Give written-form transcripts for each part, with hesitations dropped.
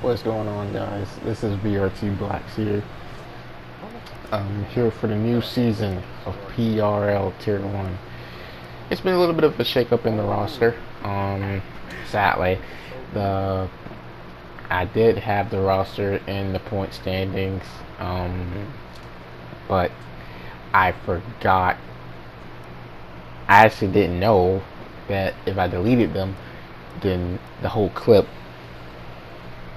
What's going on, guys? This is BRT Blacks here. Here for the new season of PRL Tier 1. It's been a little bit of a shakeup in the roster. Sadly, the I did have the roster in the point standings, but I forgot. I actually didn't know that if I deleted them, then the whole clip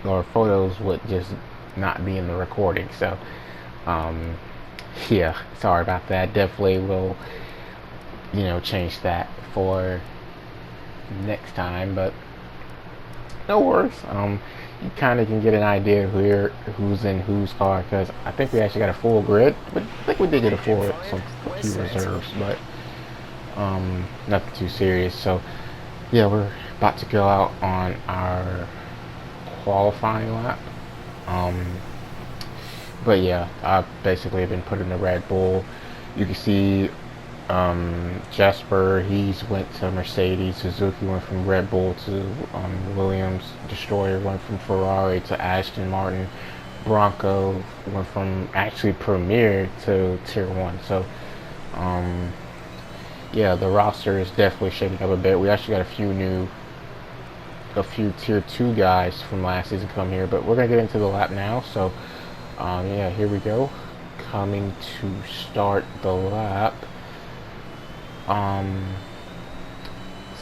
or photos would just not be in the recording. So yeah, sorry about that. Definitely will change that for next time, but no worries. You kind of can get an idea of who's in whose car, because I think we actually got a full grid, but I think we did get a few reserves, but nothing too serious. So yeah, we're about to go out on our qualifying lap. But yeah, I basically have been put in the Red Bull. You can see Jasper, he's went to Mercedes. Suzuki went from Red Bull to Williams. Destroyer went from Ferrari to Aston Martin. Bronco went from actually Premier to Tier 1. So yeah, the roster is definitely shaking up a bit. We actually got a few Tier 2 guys from last season come here, but we're gonna get into the lap now. So yeah, here we go. Coming to start the lap.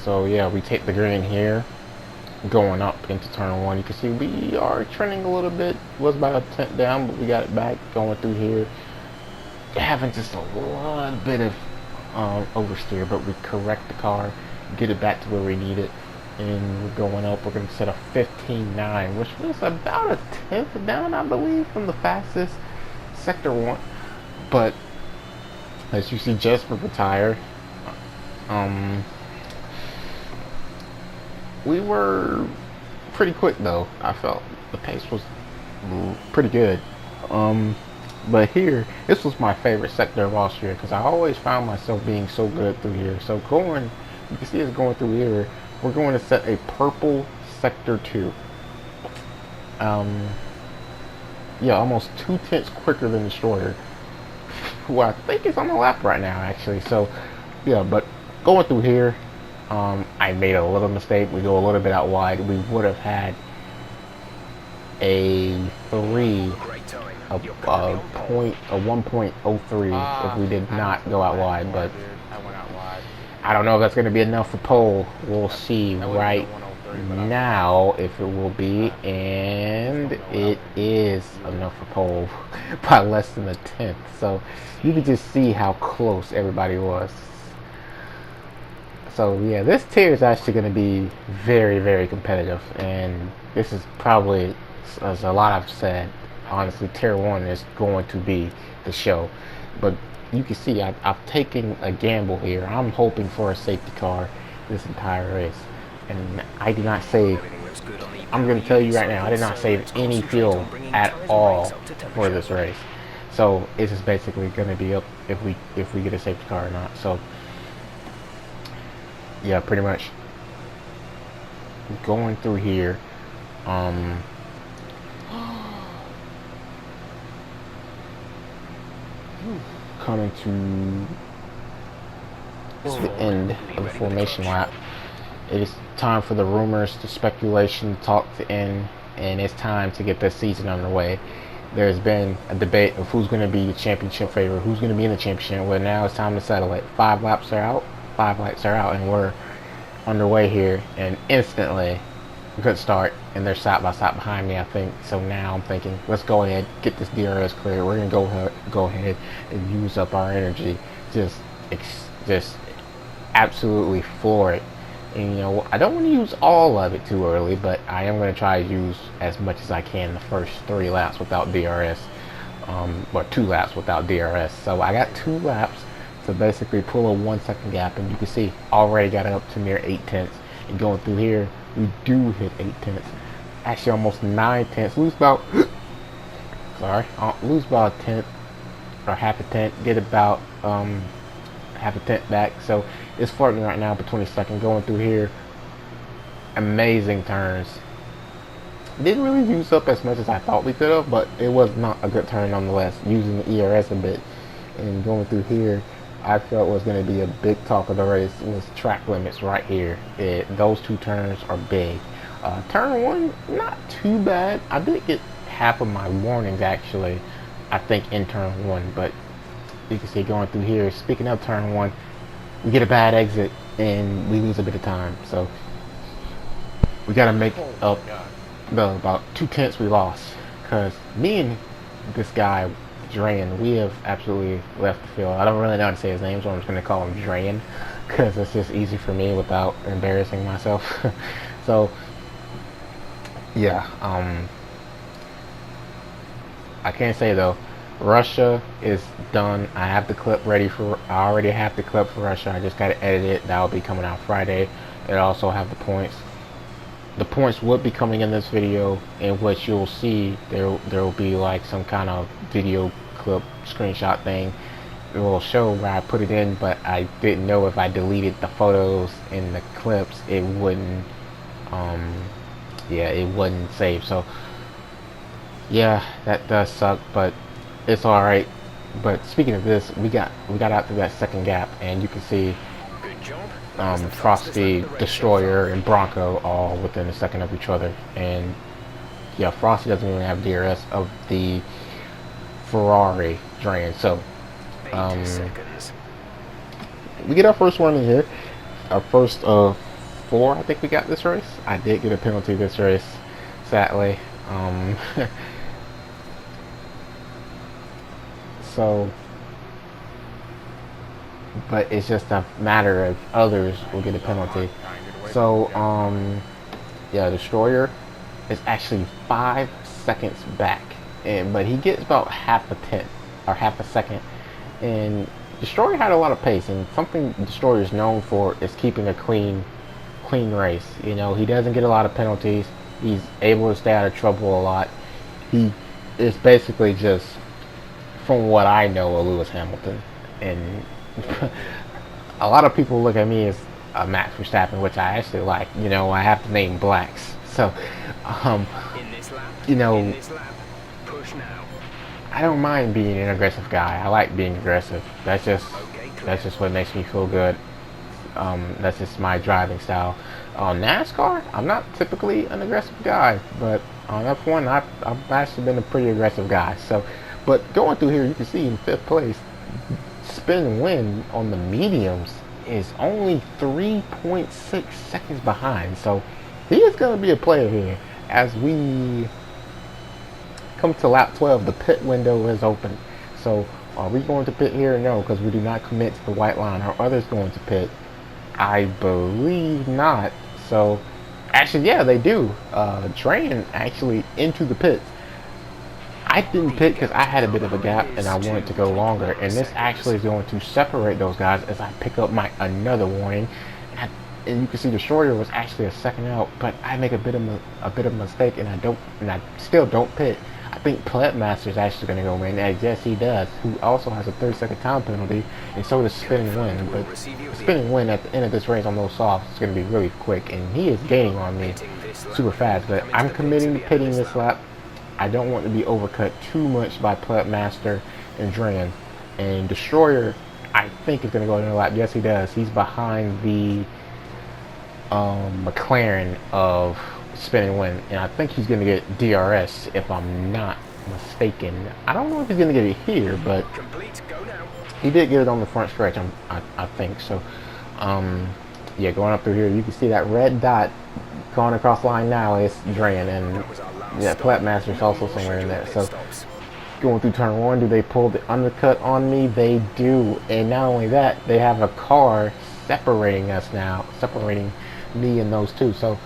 So yeah, we take the green here, going up into turn 1. You can see we are trending a little bit. Was about a tenth down, but we got it back going through here. Having just a little bit of oversteer, but we correct the car, get it back to where we need it, and we're going up. We're going to set a 15.9, which was about a tenth down, I believe, from the fastest sector 1. But as you see, Jesper retired. We were pretty quick though. I felt the pace was pretty good. But here, this was my favorite sector of Austria, because I always found myself being so good through here. So you can see us going through here. We're going to set a purple sector 2. Yeah, almost 2/10 quicker than Destroyer, who I think is on the lap right now, actually. So yeah, but going through here, I made a little mistake. We go a little bit out wide. We would have had a 1.03 if we did not go out wide. But I don't know if that's going to be enough for pole. We'll see right now if it will be, and it is enough for pole by less than a tenth. So you can just see how close everybody was. So yeah, this tier is actually going to be very, very competitive, and this is probably, as a lot I've said, honestly, Tier 1 is going to be the show. But you can see I've taken a gamble here. I'm hoping for a safety car this entire race, and I did not save. I'm going to tell you right now, I did not save any fuel at all for this race. So it's just basically going to be up if we get a safety car or not. So yeah, pretty much going through here. Coming to the end of the formation lap. It is time for the rumors, the speculation, talk to end, and it's time to get this season underway. There's been a debate of who's going to be the championship favorite, who's going to be in the championship. Well, now it's time to settle it. 5 laps are out, and we're underway here. And instantly, good start, and they're side by side behind me, I think. So now I'm thinking, let's go ahead, get this DRS clear. We're going to go ahead and use up our energy, just absolutely floor it. And I don't want to use all of it too early, but I am going to try to use as much as I can the first 3 laps without DRS, or 2 laps without DRS. So I got 2 laps to basically pull a 1 second gap, and you can see already got up to near 8/10. And going through here, we do hit 8/10. Actually, almost 9/10. Lose about lose about a tenth or half a tenth. Get about half a tenth back. So it's flirting right now between 22nd. Going through here, amazing turns. Didn't really use up as much as I thought we could have, but it was not a good turn nonetheless, using the ERS a bit. And going through here, I felt was going to be a big talk of the race was track limits right here. Those two turns are big. Turn one, not too bad. I did get half of my warnings actually, I think, in turn one, but you can see going through here, speaking of turn one, we get a bad exit and we lose a bit of time. So we got to make up the about 2/10 we lost, because me and this guy Drain, we have absolutely left the field. I don't really know how to say his name, so I'm just going to call him Drain because it's just easy for me without embarrassing myself. So yeah, I can't say though, Russia is done. I have the clip ready for, I already have the clip for Russia. I just got to edit it. That will be coming out Friday. It also have the points. The points would be coming in this video, in which you'll see there will be like some kind of video clip screenshot thing. It will show where I put it in, but I didn't know if I deleted the photos in the clips, it wouldn't yeah, it wouldn't save. So yeah, that does suck, but it's all right. But speaking of this, we got out through that second gap, and you can see Frosty, Destroyer, and Bronco all within a second of each other. And yeah, Frosty doesn't even have DRS of the Ferrari Drain. So we get our first one in here, our first of 4 I think we got this race. I did get a penalty this race, sadly. So, but it's just a matter of others will get a penalty. So yeah, Destroyer is actually 5 seconds back, but he gets about half a tenth or half a second. And Destroyer had a lot of pace, and something Destroyer is known for is keeping a clean race. You know, he doesn't get a lot of penalties. He's able to stay out of trouble a lot. He is basically just, from what I know, a Lewis Hamilton. And a lot of people look at me as a Max Verstappen, which I actually like. You know, I have to name blacks. So, you know, I don't mind being an aggressive guy. I like being aggressive. That's just what makes me feel good. That's just my driving style. On NASCAR, I'm not typically an aggressive guy, but on F1, I've actually been a pretty aggressive guy. So, but going through here, you can see in 5th place, Spin Win on the mediums is only 3.6 seconds behind. So he is going to be a player here. As we come to lap 12, the pit window is open. So are we going to pit here? No, because we do not commit to the white line. Are others going to pit? I believe not. So actually, yeah, they do. Train actually into the pits. I didn't pit because I had a bit of a gap and I wanted to go longer, and this actually is going to separate those guys as I pick up my another warning. And you can see Destroyer was actually a second out, but I make a bit of a mistake, and I still don't pit. I think Pleb is actually going to go in, as yes he does, who also has a 30-second time penalty, and so does Spin and Win. But Spin and Win at the end of this race on those softs is going to be really quick, and he is gaining on me super fast. But I'm committing to pitting this lap. I don't want to be overcut too much by Pleb and Dran. And Destroyer, I think, is going to go another lap. Yes, he does. He's behind the McLaren of Spin and Win, and I think he's going to get DRS if I'm not mistaken. I don't know if he's going to get it here, but he did get it on the front stretch. I think so. Yeah, going up through here, you can see that red dot going across the line now is Dran, and yeah, Platmaster's also somewhere in there. So going through turn 1, do they pull the undercut on me? They do. And not only that, they have a car separating us now, separating me and those two. So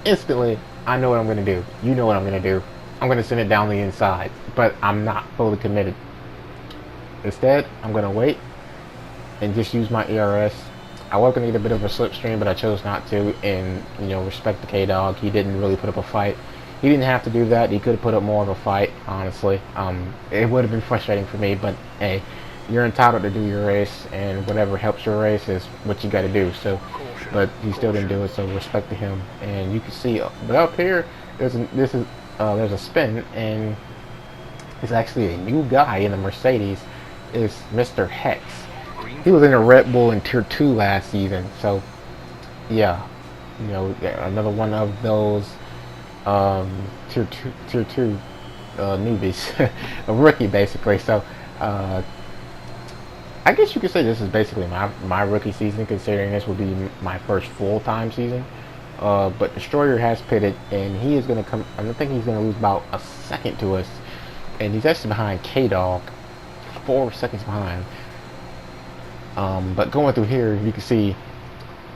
instantly, I know what I'm going to do. You know what I'm going to do. I'm going to send it down the inside, but I'm not fully committed. Instead, I'm going to wait and just use my ERS. I was going to get a bit of a slipstream, but I chose not to, and, you know, respect the K-Dog. He didn't really put up a fight. He didn't have to do that. He could have put up more of a fight, honestly. It would have been frustrating for me, but hey, you're entitled to do your race, and whatever helps your race is what you got to do. So, but he still didn't do it, so respect to him. And you can see, but up here, there's a spin, and it's actually a new guy in the Mercedes. Is Mr. Hex. He was in a Red Bull in Tier 2 last season, so yeah, another one of those tier two newbies, a rookie basically. So I guess you could say this is basically my rookie season, considering this will be my first full-time season. But Destroyer has pitted, and he is going to come. I think he's going to lose about a second to us, and he's actually behind K-Dog, 4 seconds behind. But going through here, you can see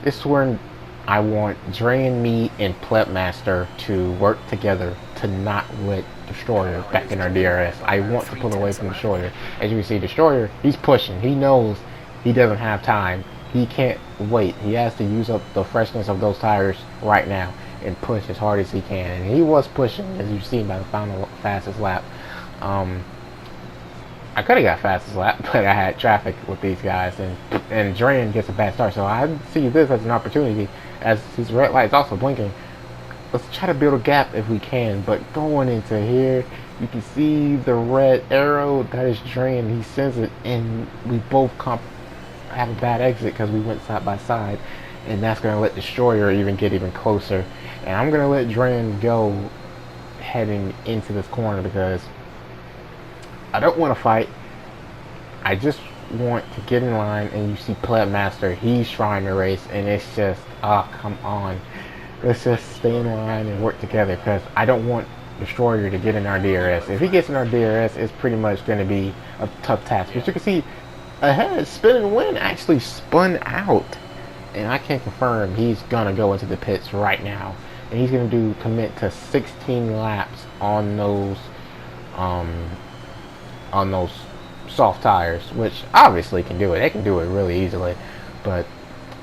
this is where I want Dre and me and Plebmaster to work together to not let Destroyer back in our DRS. I want to pull away from Destroyer. As you can see, Destroyer, he's pushing. He knows he doesn't have time. He can't wait. He has to use up the freshness of those tires right now and push as hard as he can. And he was pushing, as you've seen by the final fastest lap. I could have got fastest lap, but I had traffic with these guys, and Drain gets a bad start. So I see this as an opportunity, as his red light's also blinking. Let's try to build a gap if we can. But going into here, you can see the red arrow. That is Drain. He sends it, and we both have a bad exit because we went side by side, and that's going to let Destroyer get even closer. And I'm going to let Drain go heading into this corner because I don't want to fight. I just want to get in line, and you see Plebmaster, he's trying to race, and it's just, oh, come on. Let's just stay in line and work together, because I don't want Destroyer to get in our DRS. If he gets in our DRS, it's pretty much going to be a tough task. But you can see ahead, Spin and Win actually spun out, and I can confirm he's going to go into the pits right now, and he's going to commit to 16 laps on those soft tires, which obviously can do it. They can do it really easily, but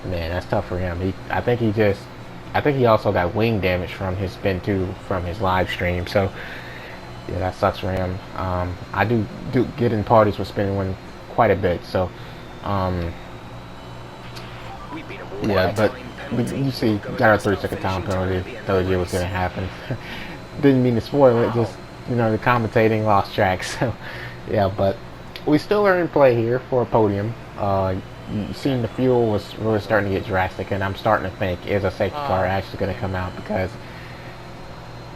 man, that's tough for him. I think he also got wing damage from his spin too, from his live stream. So yeah, that sucks for him. I do get in parties with Spin and Win quite a bit. So yeah, but you see, got a 3-second time penalty. Told you it was gonna happen. Didn't mean to spoil it. Just the commentating lost track. So yeah, but we still are in play here for a podium. You've seen the fuel was really starting to get drastic, and I'm starting to think, is a safety car actually going to come out? Because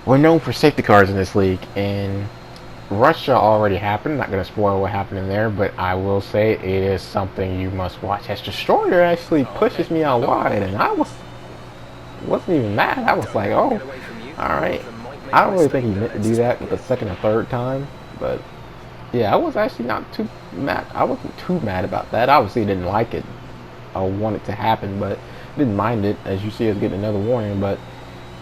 we're known for safety cars in this league, and Russia already happened. Not going to spoil what happened in there, but I will say it is something you must watch. As Destroyer actually pushes me out wide, and I wasn't even mad. I was like, oh, all right. I don't really think he meant to do that with the second or third time, but yeah, I was actually not too mad. I wasn't too mad about that. Obviously, didn't like it. I want it to happen, but didn't mind it. As you see us getting another warning, but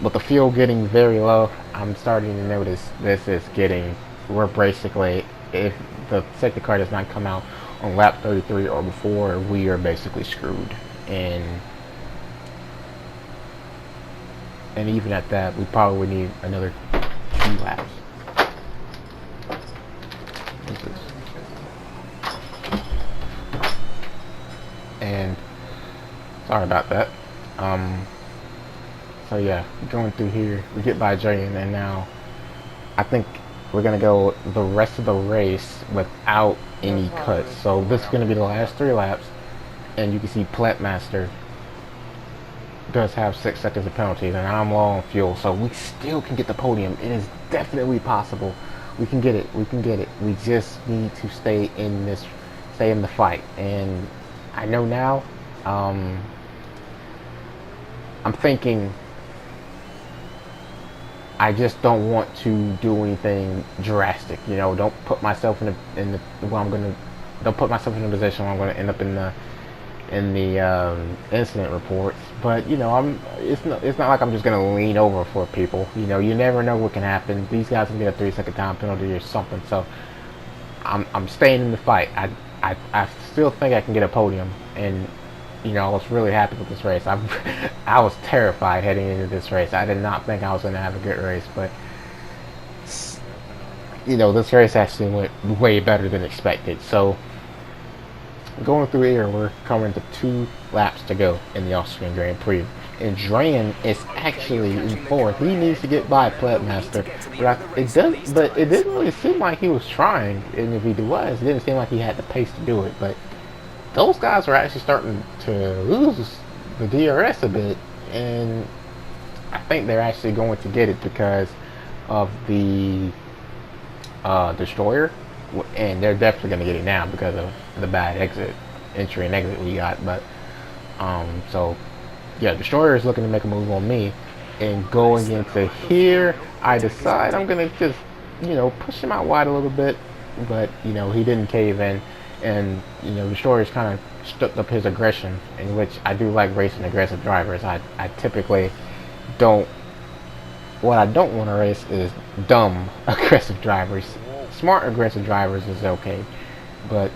with the fuel getting very low, I'm starting to notice this is we're basically, if the safety car does not come out on lap 33 or before, we are basically screwed. And even at that, we probably need another 2 laps. And sorry about that. So yeah, going through here, we get by Dragon, and now I think we're gonna go the rest of the race without any cuts. So this is gonna be the last 3 laps, and you can see Plebmaster does have 6 seconds of penalties, and I'm low on fuel, so we still can get the podium. It is definitely possible. We can get it. We can get it. We just need to stay in the fight. And I know now, I'm thinking I just don't want to do anything drastic. Don't put myself don't put myself in a position where I'm going to end up in the incident reports. But it's not like I'm just going to lean over for people. You never know what can happen. These guys can get a 3-second time penalty or something. So I'm staying in the fight. I still think I can get a podium, and I was really happy with this race. I was terrified heading into this race. I did not think I was going to have a good race, but this race actually went way better than expected. So going through here, we're coming to 2 laps to go in the Austrian Grand Prix. and Drayan is actually in fourth. He needs to get by Plebmaster, but it didn't really seem like he was trying. And if he was, it didn't seem like he had the pace to do it. But those guys are actually starting to lose the DRS a bit, and I think they're actually going to get it because of the destroyer, and they're definitely going to get it now because of the bad entry and exit we got. But so yeah, destroyer is looking to make a move on me, and going into here, I decide I'm going to just push him out wide a little bit, but he didn't cave in, and destroyer's kind of stuck up his aggression, in which I do like racing aggressive drivers. I typically don't. What I don't want to race is dumb aggressive drivers. Smart aggressive drivers is okay, but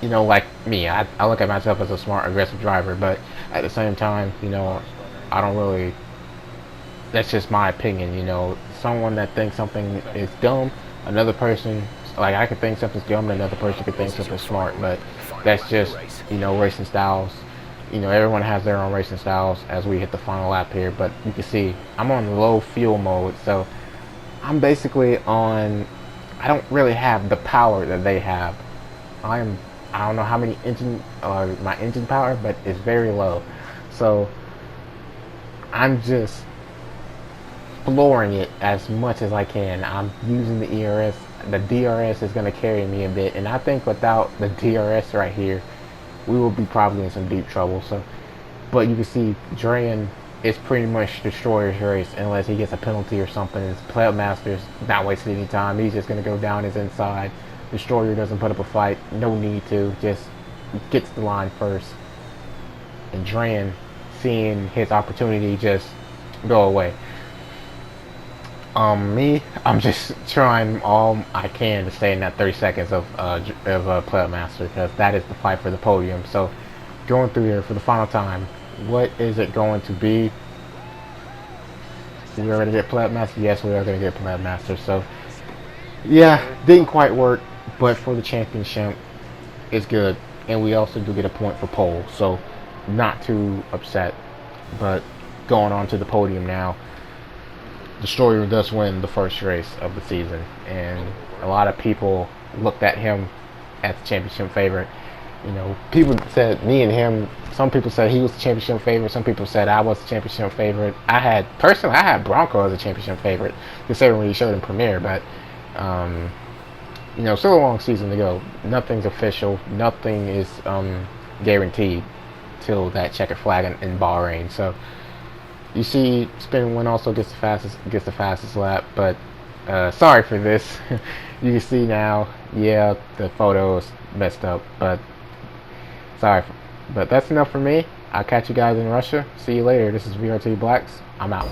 like me, I look at myself as a smart aggressive driver, but at the same time, I don't really. That's just my opinion. Someone that thinks something is dumb, another person, like I could think something's dumb, and another person could think something's smart, but that's just racing styles. Everyone has their own racing styles as we hit the final lap here, but you can see I'm on low fuel mode, so I'm basically on. I don't really have the power that they have. I don't know how many my engine power, but it's very low, so I'm just flooring it as much as I can. I'm using the ERS. The DRS is going to carry me a bit, and I think without the DRS right here, we will be probably in some deep trouble. So, but you can see Drayan is pretty much destroyer's race unless he gets a penalty or something. His Plebmaster's not wasting any time. He's just going to go down his inside. Destroyer doesn't put up a fight. No need to. Just gets the line first. And Drayan, seeing his opportunity just go away. I'm just trying all I can to stay in that 30 seconds of Plebmaster, because that is the fight for the podium. So, going through here for the final time, what is it going to be? We are going to get Plebmaster? Yes, we are going to get Plebmaster. So, yeah, didn't quite work, but for the championship, it's good. And we also do get a point for pole, so not too upset. But going on to the podium now. Destroyer does win the first race of the season, and a lot of people looked at him as the championship favorite. People said me and him. Some people said he was the championship favorite. Some people said I was the championship favorite. I had Bronco as a championship favorite, considering what he showed in Premiere. But still a long season to go. Nothing's official. Nothing is guaranteed till that checkered flag in Bahrain. So. You see, Spin Win also gets the fastest lap, but sorry for this. You can see now, yeah, the photo is messed up, but sorry. But that's enough for me. I'll catch you guys in Russia. See you later. This is VRT Blacks. I'm out.